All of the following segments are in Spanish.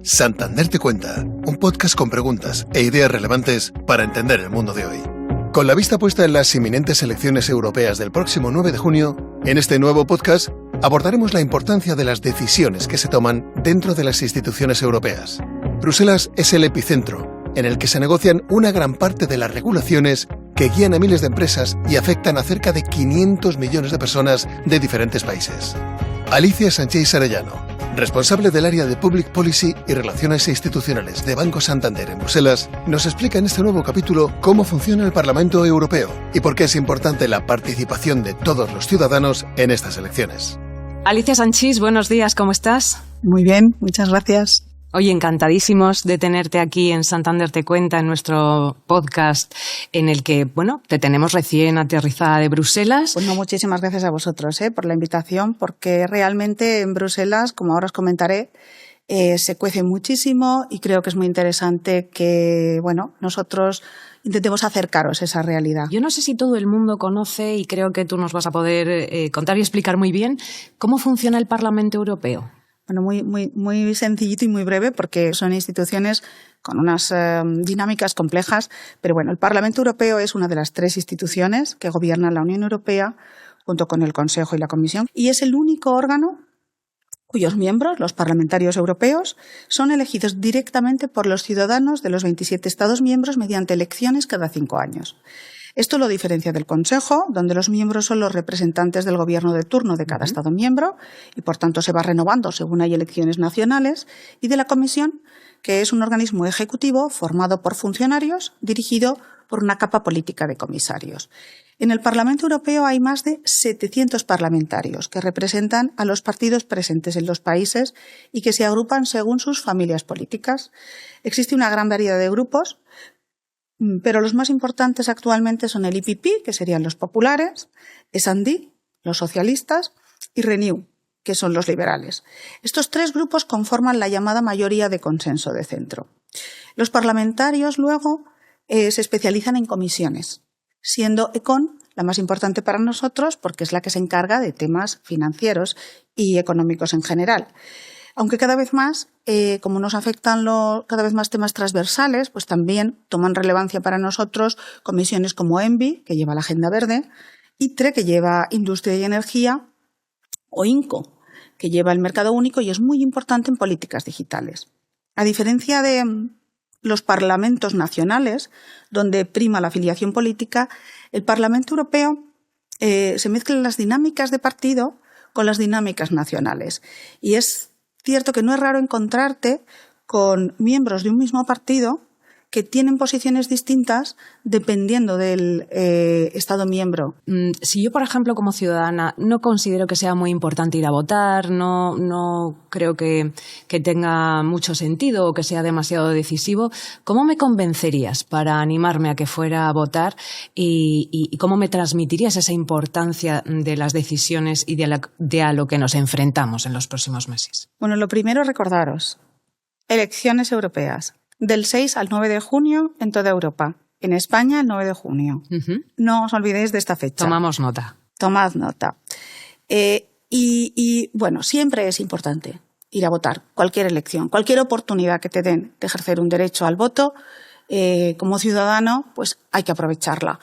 Santander te cuenta, un podcast con preguntas e ideas relevantes para entender el mundo de hoy. Con la vista puesta en las inminentes elecciones europeas del próximo 9 de junio, en este nuevo podcast abordaremos la importancia de las decisiones que se toman dentro de las instituciones europeas. Bruselas es el epicentro, en el que se negocian una gran parte de las regulaciones que guían a miles de empresas y afectan a cerca de 500 millones de personas de diferentes países. Alicia Sánchez Arellano, responsable del área de Public Policy y Relaciones Institucionales de Banco Santander en Bruselas, nos explica en este nuevo capítulo cómo funciona el Parlamento Europeo y por qué es importante la participación de todos los ciudadanos en estas elecciones. Alicia Sánchez, buenos días, ¿cómo estás? Muy bien, muchas gracias. Oye, encantadísimos de tenerte aquí en Santander Te Cuenta, en nuestro podcast en el que, te tenemos recién aterrizada de Bruselas. Bueno, muchísimas gracias a vosotros por la invitación, porque realmente en Bruselas, como ahora os comentaré, se cuece muchísimo y creo que es muy interesante que, nosotros intentemos acercaros a esa realidad. Yo no sé si todo el mundo conoce, y creo que tú nos vas a poder contar y explicar muy bien, cómo funciona el Parlamento Europeo. Bueno, muy sencillito y muy breve, porque son instituciones con unas dinámicas complejas, pero el Parlamento Europeo es una de las 3 instituciones que gobiernan la Unión Europea junto con el Consejo y la Comisión, y es el único órgano cuyos miembros, los parlamentarios europeos, son elegidos directamente por los ciudadanos de los 27 Estados miembros mediante elecciones cada 5 años. Esto lo diferencia del Consejo, donde los miembros son los representantes del gobierno de turno de cada Estado miembro y, por tanto, se va renovando según hay elecciones nacionales, y de la Comisión, que es un organismo ejecutivo formado por funcionarios, dirigido por una capa política de comisarios. En el Parlamento Europeo hay más de 700 parlamentarios que representan a los partidos presentes en los países y que se agrupan según sus familias políticas. Existe una gran variedad de grupos, pero los más importantes actualmente son el EPP, que serían los populares, S&D, los socialistas, y Renew, que son los liberales. Estos 3 grupos conforman la llamada mayoría de consenso de centro. Los parlamentarios luego se especializan en comisiones, siendo ECON la más importante para nosotros porque es la que se encarga de temas financieros y económicos en general. Aunque cada vez más, como nos afectan cada vez más temas transversales, pues también toman relevancia para nosotros comisiones como ENVI, que lleva la Agenda Verde, ITRE, que lleva Industria y Energía, o INCO, que lleva el Mercado Único y es muy importante en políticas digitales. A diferencia de los parlamentos nacionales, donde prima la afiliación política, el Parlamento Europeo se mezclan las dinámicas de partido con las dinámicas nacionales. Y es cierto que no es raro encontrarte con miembros de un mismo partido que tienen posiciones distintas dependiendo del Estado miembro. Si yo, por ejemplo, como ciudadana, no considero que sea muy importante ir a votar, no creo que tenga mucho sentido o que sea demasiado decisivo, ¿cómo me convencerías para animarme a que fuera a votar y cómo me transmitirías esa importancia de las decisiones y de a lo que nos enfrentamos en los próximos meses? Bueno, lo primero, recordaros, elecciones europeas. Del 6 al 9 de junio en toda Europa. En España, el 9 de junio. Uh-huh. No os olvidéis de esta fecha. Tomamos nota. Tomad nota. Siempre es importante ir a votar. Cualquier elección, cualquier oportunidad que te den de ejercer un derecho al voto, como ciudadano, pues hay que aprovecharla.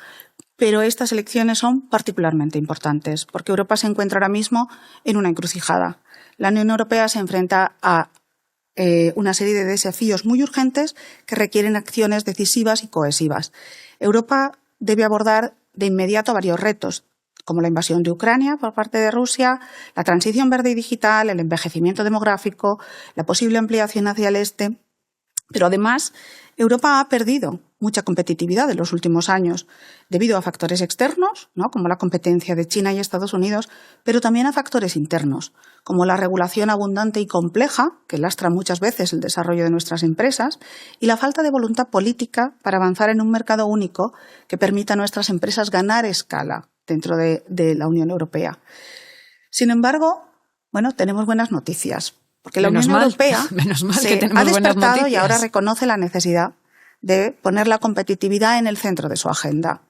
Pero estas elecciones son particularmente importantes porque Europa se encuentra ahora mismo en una encrucijada. La Unión Europea se enfrenta a una serie de desafíos muy urgentes que requieren acciones decisivas y cohesivas. Europa debe abordar de inmediato varios retos, como la invasión de Ucrania por parte de Rusia, la transición verde y digital, el envejecimiento demográfico, la posible ampliación hacia el este. Pero además, Europa ha perdido mucha competitividad en los últimos años debido a factores externos, como la competencia de China y Estados Unidos, pero también a factores internos, como la regulación abundante y compleja, que lastra muchas veces el desarrollo de nuestras empresas, y la falta de voluntad política para avanzar en un mercado único que permita a nuestras empresas ganar escala dentro de la Unión Europea. Sin embargo, tenemos buenas noticias, porque la Unión Europea se ha despertado y ahora reconoce la necesidad de poner la competitividad en el centro de su agenda.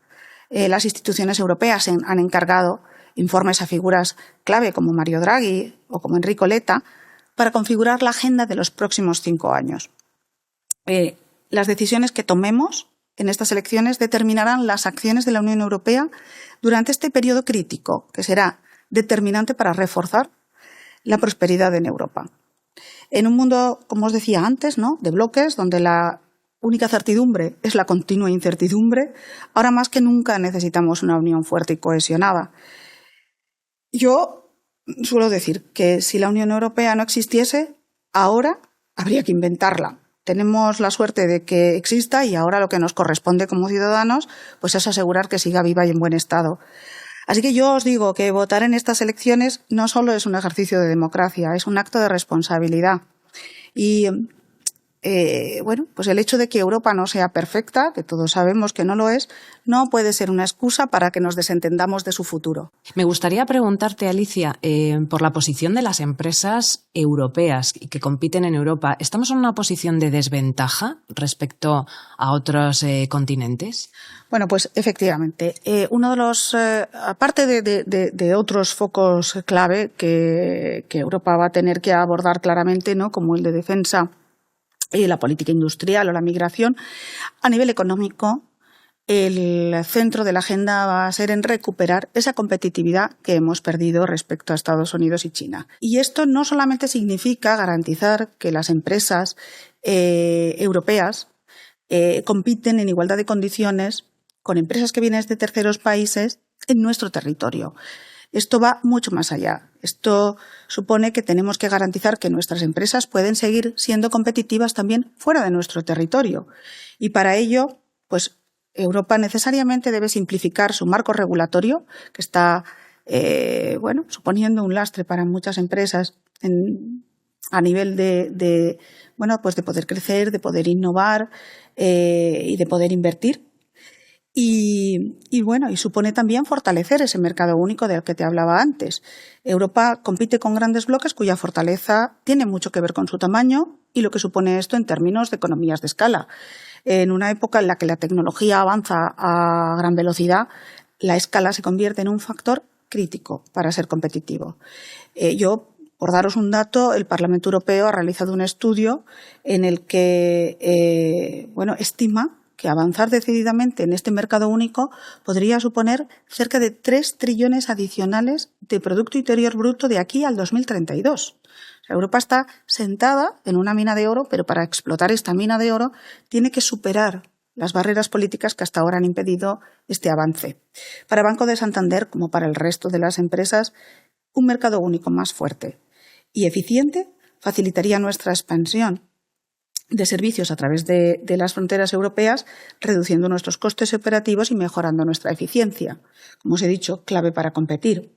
Las instituciones europeas han encargado informes a figuras clave como Mario Draghi o como Enrico Letta para configurar la agenda de los próximos 5 años. Las decisiones que tomemos en estas elecciones determinarán las acciones de la Unión Europea durante este periodo crítico, que será determinante para reforzar la prosperidad en Europa. En un mundo, como os decía antes, ¿no?, de bloques, donde la única certidumbre es la continua incertidumbre, ahora más que nunca necesitamos una unión fuerte y cohesionada. Yo suelo decir que si la Unión Europea no existiese, ahora habría que inventarla. Tenemos la suerte de que exista y ahora lo que nos corresponde como ciudadanos pues es asegurar que siga viva y en buen estado. Así que yo os digo que votar en estas elecciones no solo es un ejercicio de democracia, es un acto de responsabilidad. Y pues el hecho de que Europa no sea perfecta, que todos sabemos que no lo es, no puede ser una excusa para que nos desentendamos de su futuro. Me gustaría preguntarte, Alicia, por la posición de las empresas europeas que compiten en Europa. ¿Estamos en una posición de desventaja respecto a otros continentes? Bueno, pues efectivamente. Uno de los, aparte de otros focos clave que Europa va a tener que abordar claramente, ¿no?, como el de defensa y la política industrial o la migración, a nivel económico, el centro de la agenda va a ser en recuperar esa competitividad que hemos perdido respecto a Estados Unidos y China. Y esto no solamente significa garantizar que las empresas europeas compiten en igualdad de condiciones con empresas que vienen de terceros países en nuestro territorio. Esto va mucho más allá. Esto supone que tenemos que garantizar que nuestras empresas pueden seguir siendo competitivas también fuera de nuestro territorio. Y para ello, pues Europa necesariamente debe simplificar su marco regulatorio, que está suponiendo un lastre para muchas empresas a nivel de poder crecer, de poder innovar y de poder invertir. Y supone también fortalecer ese mercado único del que te hablaba antes. Europa compite con grandes bloques cuya fortaleza tiene mucho que ver con su tamaño y lo que supone esto en términos de economías de escala. En una época en la que la tecnología avanza a gran velocidad, la escala se convierte en un factor crítico para ser competitivo. Por daros un dato, el Parlamento Europeo ha realizado un estudio en el que estima que avanzar decididamente en este mercado único podría suponer cerca de 3 trillones adicionales de Producto Interior Bruto de aquí al 2032. Europa está sentada en una mina de oro, pero para explotar esta mina de oro tiene que superar las barreras políticas que hasta ahora han impedido este avance. Para Banco de Santander, como para el resto de las empresas, un mercado único más fuerte y eficiente facilitaría nuestra expansión de servicios a través de las fronteras europeas, reduciendo nuestros costes operativos y mejorando nuestra eficiencia. Como os he dicho, clave para competir.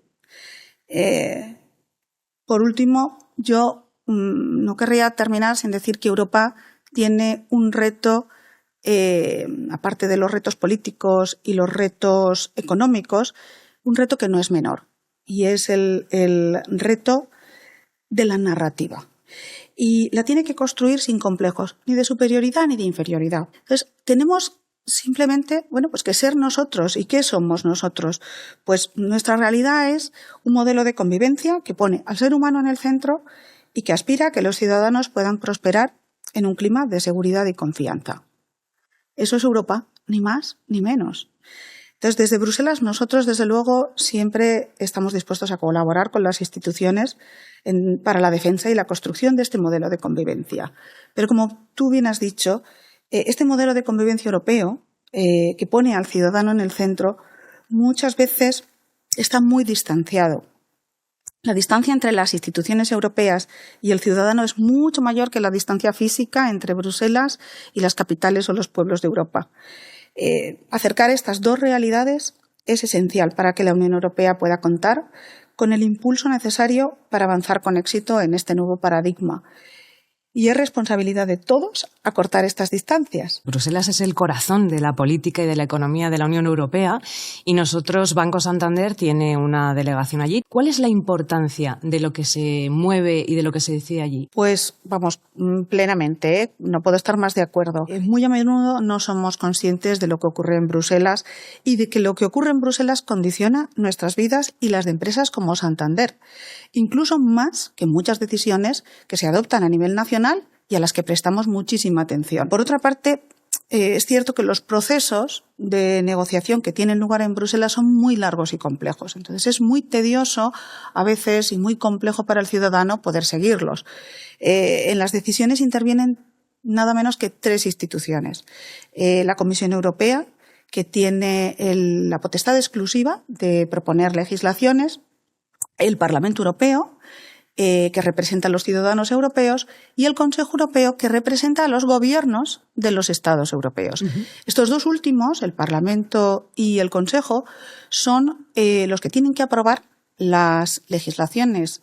Por último, yo no querría terminar sin decir que Europa tiene un reto, aparte de los retos políticos y los retos económicos, un reto que no es menor, y es el reto de la narrativa. Y la tiene que construir sin complejos, ni de superioridad ni de inferioridad. Entonces, tenemos simplemente, que ser nosotros. ¿Y qué somos nosotros? Pues nuestra realidad es un modelo de convivencia que pone al ser humano en el centro y que aspira a que los ciudadanos puedan prosperar en un clima de seguridad y confianza. Eso es Europa, ni más ni menos. Entonces, desde Bruselas, nosotros, desde luego, siempre estamos dispuestos a colaborar con las instituciones para la defensa y la construcción de este modelo de convivencia. Pero, como tú bien has dicho, este modelo de convivencia europeo, que pone al ciudadano en el centro, muchas veces está muy distanciado. La distancia entre las instituciones europeas y el ciudadano es mucho mayor que la distancia física entre Bruselas y las capitales o los pueblos de Europa. Acercar estas dos realidades es esencial para que la Unión Europea pueda contar con el impulso necesario para avanzar con éxito en este nuevo paradigma. Y es responsabilidad de todos acortar estas distancias. Bruselas es el corazón de la política y de la economía de la Unión Europea y nosotros, Banco Santander, tiene una delegación allí. ¿Cuál es la importancia de lo que se mueve y de lo que se decide allí? Pues vamos, plenamente, ¿eh? No puedo estar más de acuerdo. Muy a menudo no somos conscientes de lo que ocurre en Bruselas y de que lo que ocurre en Bruselas condiciona nuestras vidas y las de empresas como Santander, incluso más que muchas decisiones que se adoptan a nivel nacional y a las que prestamos muchísima atención. Por otra parte, es cierto que los procesos de negociación que tienen lugar en Bruselas son muy largos y complejos. Entonces es muy tedioso a veces y muy complejo para el ciudadano poder seguirlos. En las decisiones intervienen nada menos que 3 instituciones. La Comisión Europea, que tiene la potestad exclusiva de proponer legislaciones, el Parlamento Europeo, que representa a los ciudadanos europeos, y el Consejo Europeo, que representa a los gobiernos de los Estados europeos. Estos 2 últimos, el Parlamento y el Consejo, son los que tienen que aprobar las legislaciones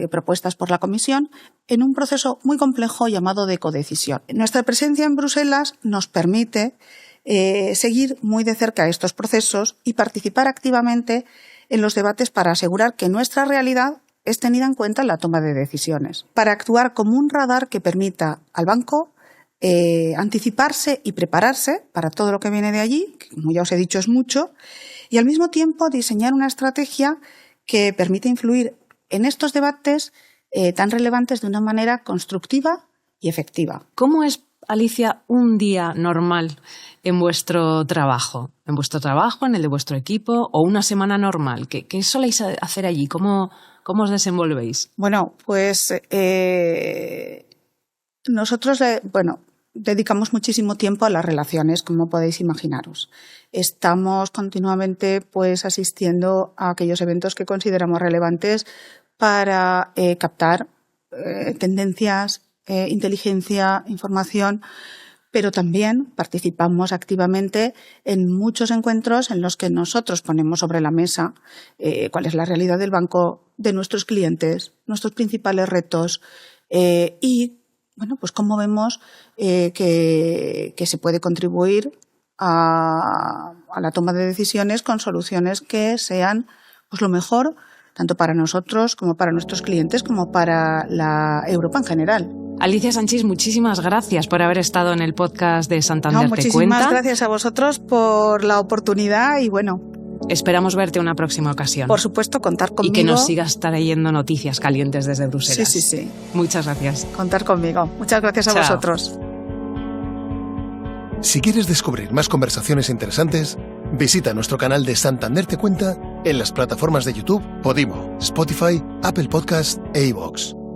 propuestas por la Comisión en un proceso muy complejo llamado de codecisión. Nuestra presencia en Bruselas nos permite seguir muy de cerca estos procesos y participar activamente en los debates para asegurar que nuestra realidad es tenida en cuenta en la toma de decisiones, para actuar como un radar que permita al banco anticiparse y prepararse para todo lo que viene de allí, que como ya os he dicho es mucho, y al mismo tiempo diseñar una estrategia que permita influir en estos debates tan relevantes de una manera constructiva y efectiva. ¿Cómo es, Alicia, un día normal en vuestro trabajo? ¿En vuestro trabajo, en el de vuestro equipo o una semana normal? ¿Qué soléis hacer allí? ¿Cómo os desenvolvéis? Bueno, pues nosotros dedicamos muchísimo tiempo a las relaciones, como podéis imaginaros. Estamos continuamente asistiendo a aquellos eventos que consideramos relevantes para captar tendencias, inteligencia, información, pero también participamos activamente en muchos encuentros en los que nosotros ponemos sobre la mesa cuál es la realidad del banco, de nuestros clientes, nuestros principales retos y cómo vemos que se puede contribuir a la toma de decisiones con soluciones que sean lo mejor tanto para nosotros como para nuestros clientes como para la Europa en general. Alicia Sanchis, muchísimas gracias por haber estado en el podcast de Santander Te Cuenta. Muchísimas gracias a vosotros por la oportunidad y esperamos verte en una próxima ocasión. Por supuesto, contar conmigo. Y que nos sigas trayendo noticias calientes desde Bruselas. Sí. Muchas gracias. Contar conmigo. Muchas gracias a vosotros. Si quieres descubrir más conversaciones interesantes, visita nuestro canal de Santander Te Cuenta en las plataformas de YouTube, Podimo, Spotify, Apple Podcast e iVoox.